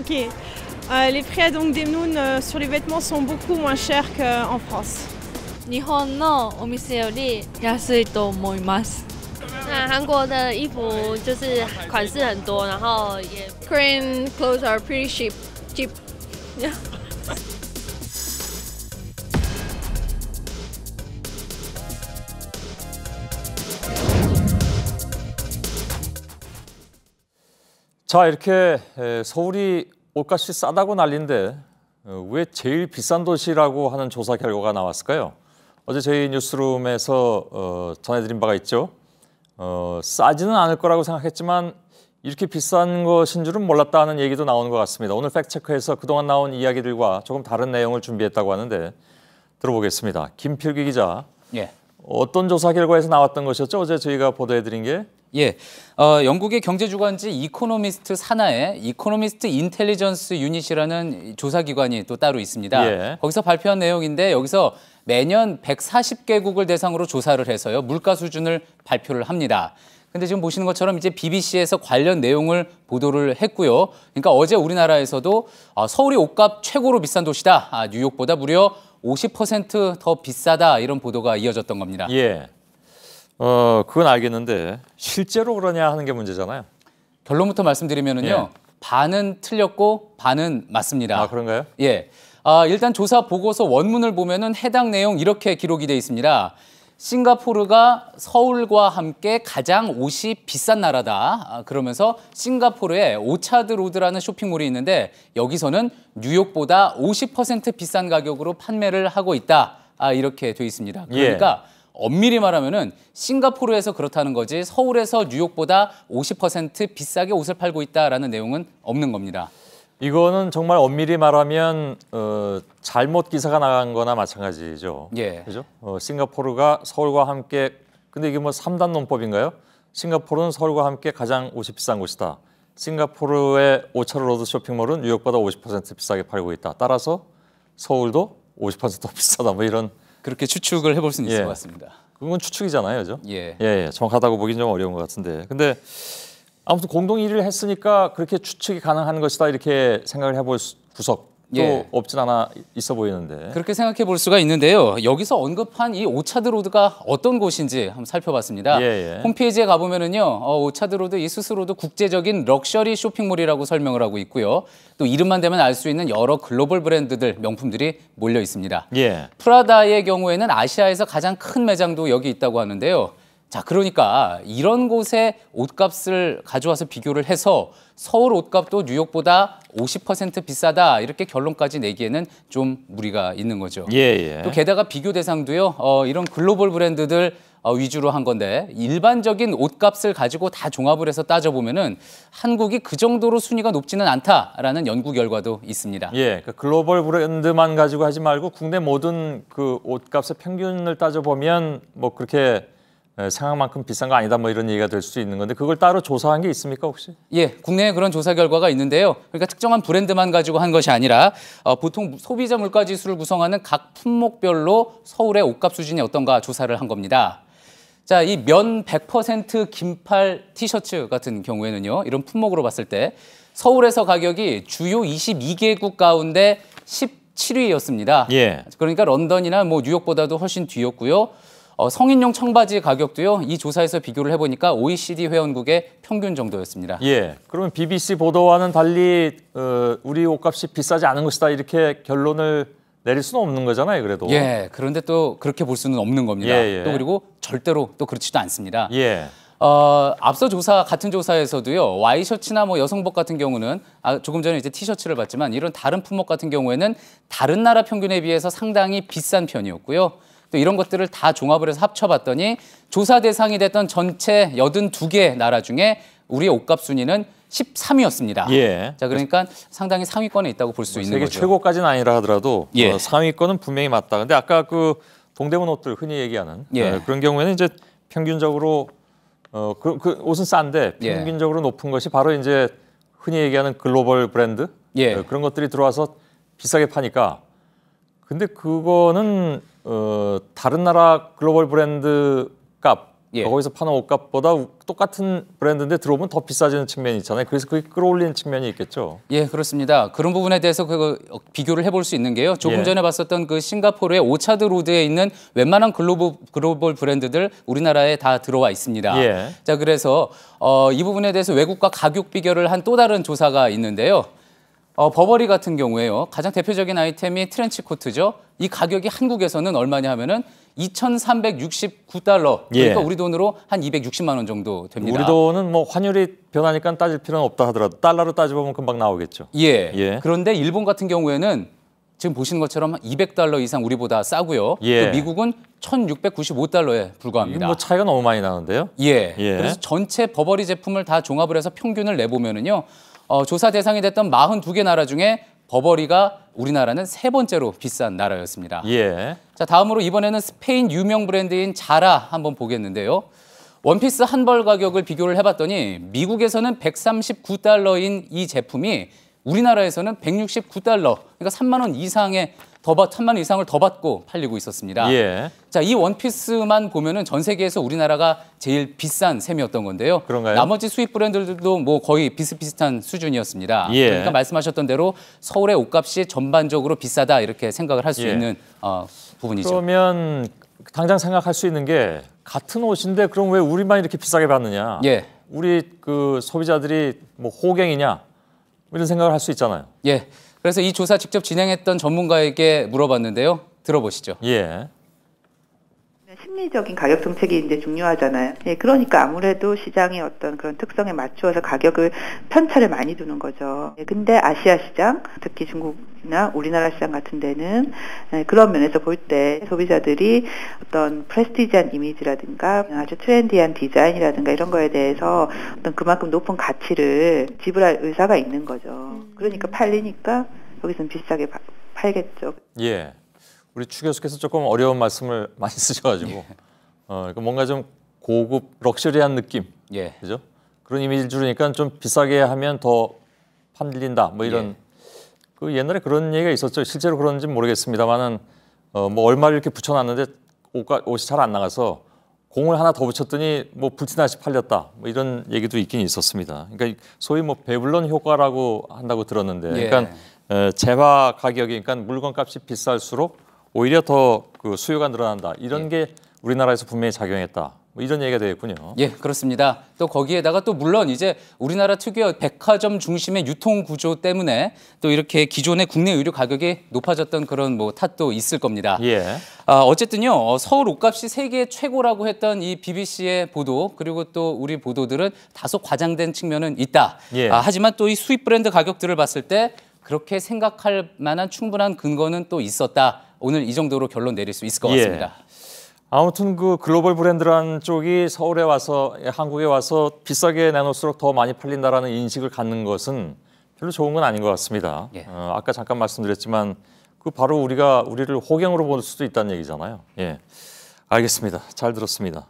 Ok. Les prix donc Demnoon sur les vêtements sont beaucoup moins chers qu'en France. 日本のお店より安いと思います。韩国的衣服就是款式很多，然后也 Korean clothes are pretty cheap. Yeah. 자, 이렇게 서울이 옷값이 싸다고 난리인데 왜 제일 비싼 도시라고 하는 조사 결과가 나왔을까요? 어제 저희 뉴스룸에서 전해드린 바가 있죠. 싸지는 않을 거라고 생각했지만 이렇게 비싼 것인 줄은 몰랐다 하는 얘기도 나오는 것 같습니다. 오늘 팩트체크에서 그동안 나온 이야기들과 조금 다른 내용을 준비했다고 하는데 들어보겠습니다. 김필기 기자. 예. 어떤 조사 결과에서 나왔던 것이었죠? 어제 저희가 보도해드린 게? 예, 영국의 경제주간지 이코노미스트 산하에 이코노미스트 인텔리전스 유닛이라는 조사기관이 또 따로 있습니다. 예. 거기서 발표한 내용인데 여기서 매년 140개국을 대상으로 조사를 해서요 물가 수준을 발표를 합니다. 근데 지금 보시는 것처럼 이제 BBC에서 관련 내용을 보도를 했고요. 그러니까 어제 우리나라에서도 서울이 옷값 최고로 비싼 도시다. 뉴욕보다 무려 50% 더 비싸다 이런 보도가 이어졌던 겁니다. 예. 그건 알겠는데 실제로 그러냐 하는 게 문제잖아요. 결론부터 말씀드리면은요. 예. 반은 틀렸고 반은 맞습니다. 아, 그런가요? 예. 일단 조사 보고서 원문을 보면은 해당 내용 이렇게 기록이 돼 있습니다. 싱가포르가 서울과 함께 가장 옷이 비싼 나라다. 그러면서 싱가포르에 오차드 로드라는 쇼핑몰이 있는데 여기서는 뉴욕보다 50% 비싼 가격으로 판매를 하고 있다. 이렇게 돼 있습니다. 그러니까 엄밀히 말하면은 싱가포르에서 그렇다는 거지 서울에서 뉴욕보다 50% 비싸게 옷을 팔고 있다라는 내용은 없는 겁니다. 이거는 정말 엄밀히 말하면 잘못 기사가 나간 거나 마찬가지죠. 예. 그죠? 싱가포르가 서울과 함께 근데 이게 뭐 3단 논법인가요? 싱가포르는 서울과 함께 가장 옷이 비싼 곳이다. 싱가포르의 오차르 로드 쇼핑몰은 뉴욕보다 50% 비싸게 팔고 있다. 따라서 서울도 50%더 비싸다. 뭐 이런 그렇게 추측을 해볼 수는 있을 것 같습니다. 그건 추측이잖아요, 그죠? 예. 정확하다고 보기는 좀 어려운 것 같은데. 근데 아무튼 공동 1위를 했으니까 그렇게 추측이 가능한 것이다 이렇게 생각을 해볼 구석도 없진 않아 있어 보이는데. 그렇게 생각해 볼 수가 있는데요. 여기서 언급한 이 오차드 로드가 어떤 곳인지 한번 살펴봤습니다. 홈페이지에 가보면은요, 오차드 로드 이 스스로도 국제적인 럭셔리 쇼핑몰이라고 설명을 하고 있고요. 또 이름만 대면 알 수 있는 여러 글로벌 브랜드들, 명품들이 몰려 있습니다. 프라다의 경우에는 아시아에서 가장 큰 매장도 여기 있다고 하는데요. 자, 그러니까 이런 곳에 옷값을 가져와서 비교를 해서 서울 옷값도 뉴욕보다 50% 비싸다 이렇게 결론까지 내기에는 좀 무리가 있는 거죠. 또 게다가 비교 대상도요. 이런 글로벌 브랜드들 위주로 한 건데 일반적인 옷값을 가지고 다 종합을 해서 따져보면은 한국이 그 정도로 순위가 높지는 않다라는 연구 결과도 있습니다. 그러니까 글로벌 브랜드만 가지고 하지 말고 국내 모든 그 옷값의 평균을 따져보면 뭐 그렇게 생각만큼 비싼 거 아니다 뭐 이런 얘기가 될 수 있는 건데 그걸 따로 조사한 게 있습니까 혹시? 예, 국내에 그런 조사 결과가 있는데요. 그러니까 특정한 브랜드만 가지고 한 것이 아니라 보통 소비자 물가 지수를 구성하는 각 품목별로 서울의 옷값 수준이 어떤가 조사를 한 겁니다. 자, 이 면 100% 긴팔 티셔츠 같은 경우에는요. 이런 품목으로 봤을 때 서울에서 가격이 주요 22개국 가운데 17위였습니다. 그러니까 런던이나 뭐 뉴욕보다도 훨씬 뒤였고요. 성인용 청바지 가격도요. 이 조사에서 비교를 해보니까 OECD 회원국의 평균 정도였습니다. 그러면 BBC 보도와는 달리 우리 옷값이 비싸지 않은 것이다 이렇게 결론을 내릴 수는 없는 거잖아요. 그래도. 그런데 또 그렇게 볼 수는 없는 겁니다. 또 그리고 절대로 또 그렇지도 않습니다. 앞서 같은 조사에서도요. 와이셔츠나 뭐 여성복 같은 경우는 조금 전에 이제 티셔츠를 봤지만 이런 다른 품목 같은 경우에는 다른 나라 평균에 비해서 상당히 비싼 편이었고요. 또 이런 것들을 다 종합을 해서 합쳐봤더니 조사 대상이 됐던 전체 82개 나라 중에 우리의 옷값 순위는 13위였습니다. 자, 그러니까 상당히 상위권에 있다고 볼 수 있는 거죠. 세계 최고까지는 아니라 하더라도 상위권은 분명히 맞다. 근데 아까 그 동대문 옷들 흔히 얘기하는 그런 경우에는 이제 평균적으로 그 옷은 싼데 평균적으로 높은 것이 바로 이제 흔히 얘기하는 글로벌 브랜드 그런 것들이 들어와서 비싸게 파니까 근데 그거는 다른 나라 글로벌 브랜드 값 예. 거기서 파는 옷값보다 똑같은 브랜드인데 들어오면 더 비싸지는 측면이 있잖아요. 그래서 그게 끌어올리는 측면이 있겠죠. 예, 그렇습니다. 그런 부분에 대해서 비교를 해볼 수 있는 게요. 조금 전에 봤었던 그 싱가포르의 오차드 로드에 있는 웬만한 글로벌 브랜드들 우리나라에 다 들어와 있습니다. 예. 자, 그래서 이 부분에 대해서 외국과 가격 비교를 한 또 다른 조사가 있는데요. 버버리 같은 경우에요. 가장 대표적인 아이템이 트렌치 코트죠. 이 가격이 한국에서는 얼마냐 하면은 2,369달러. 그러니까 우리 돈으로 한 260만 원 정도 됩니다. 우리 돈은 뭐 환율이 변하니까 따질 필요는 없다 하더라도 달러로 따져보면 금방 나오겠죠. 예. 그런데 일본 같은 경우에는 지금 보시는 것처럼 200달러 이상 우리보다 싸고요. 또 미국은 1,695달러에 불과합니다. 뭐 차이가 너무 많이 나는데요. 그래서 전체 버버리 제품을 다 종합을 해서 평균을 내보면은요. 조사 대상이 됐던 42개 나라 중에 버버리가 우리나라는 3번째로 비싼 나라였습니다. 자, 다음으로 이번에는 스페인 유명 브랜드인 자라 한번 보겠는데요. 원피스 한 벌 가격을 비교를 해봤더니 미국에서는 139달러인 이 제품이 우리나라에서는 169달러, 그러니까 3만 원 이상의 3만 원 이상을 더 받고 팔리고 있었습니다. 자, 이 원피스만 보면은 전 세계에서 우리나라가 제일 비싼 셈이었던 건데요. 그런가요? 나머지 수입 브랜드들도 뭐 거의 비슷비슷한 수준이었습니다. 그러니까 말씀하셨던 대로 서울의 옷값이 전반적으로 비싸다 이렇게 생각을 할 수 있는 부분이죠. 그러면 당장 생각할 수 있는 게 같은 옷인데 그럼 왜 우리만 이렇게 비싸게 받느냐? 우리 그 소비자들이 뭐 호갱이냐? 이런 생각을 할 수 있잖아요. 그래서 이 조사 직접 진행했던 전문가에게 물어봤는데요. 들어보시죠. 심리적인 가격 정책이 이제 중요하잖아요. 그러니까 아무래도 시장의 어떤 그런 특성에 맞추어서 가격을 편차를 많이 두는 거죠. 근데 아시아 시장, 특히 중국이나 우리나라 시장 같은 데는 그런 면에서 볼 때 소비자들이 어떤 프레스티지한 이미지라든가 아주 트렌디한 디자인이라든가 이런 거에 대해서 어떤 그만큼 높은 가치를 지불할 의사가 있는 거죠. 그러니까 팔리니까 여기서는 비싸게 팔겠죠. 우리 추 교수께서 조금 어려운 말씀을 많이 쓰셔가지고 뭔가 좀 고급 럭셔리한 느낌, 그죠? 그런 이미지를 주니까 좀 비싸게 하면 더 팔린다, 뭐 이런 그 옛날에 그런 얘기가 있었죠. 실제로 그런지는 모르겠습니다만은 뭐 얼마를 이렇게 붙여놨는데 옷이 잘 안 나가서 공을 하나 더 붙였더니 뭐 불티나시 팔렸다, 뭐 이런 얘기도 있긴 있었습니다. 그러니까 소위 뭐 배불런 효과라고 한다고 들었는데, 그러니까 재화 가격이, 그러니까 물건값이 비쌀수록 오히려 더 그 수요가 늘어난다. 이런 게 우리나라에서 분명히 작용했다. 뭐 이런 얘기가 되겠군요. 그렇습니다. 또 거기에다가 또 물론 이제 우리나라 특유의 백화점 중심의 유통 구조 때문에 또 이렇게 기존의 국내 의류 가격이 높아졌던 그런 뭐 탓도 있을 겁니다. 어쨌든요. 서울 옷값이 세계 최고라고 했던 이 BBC의 보도, 그리고 또 우리 보도들은 다소 과장된 측면은 있다. 하지만 또 이 수입 브랜드 가격들을 봤을 때 그렇게 생각할 만한 충분한 근거는 또 있었다. 오늘 이 정도로 결론 내릴 수 있을 것 같습니다. 아무튼 그 글로벌 브랜드라는 쪽이 서울에 와서, 한국에 와서 비싸게 내놓을수록 더 많이 팔린다라는 인식을 갖는 것은 별로 좋은 건 아닌 것 같습니다. 아까 잠깐 말씀드렸지만 그 바로 우리를 호갱으로 볼 수도 있다는 얘기잖아요. 알겠습니다. 잘 들었습니다.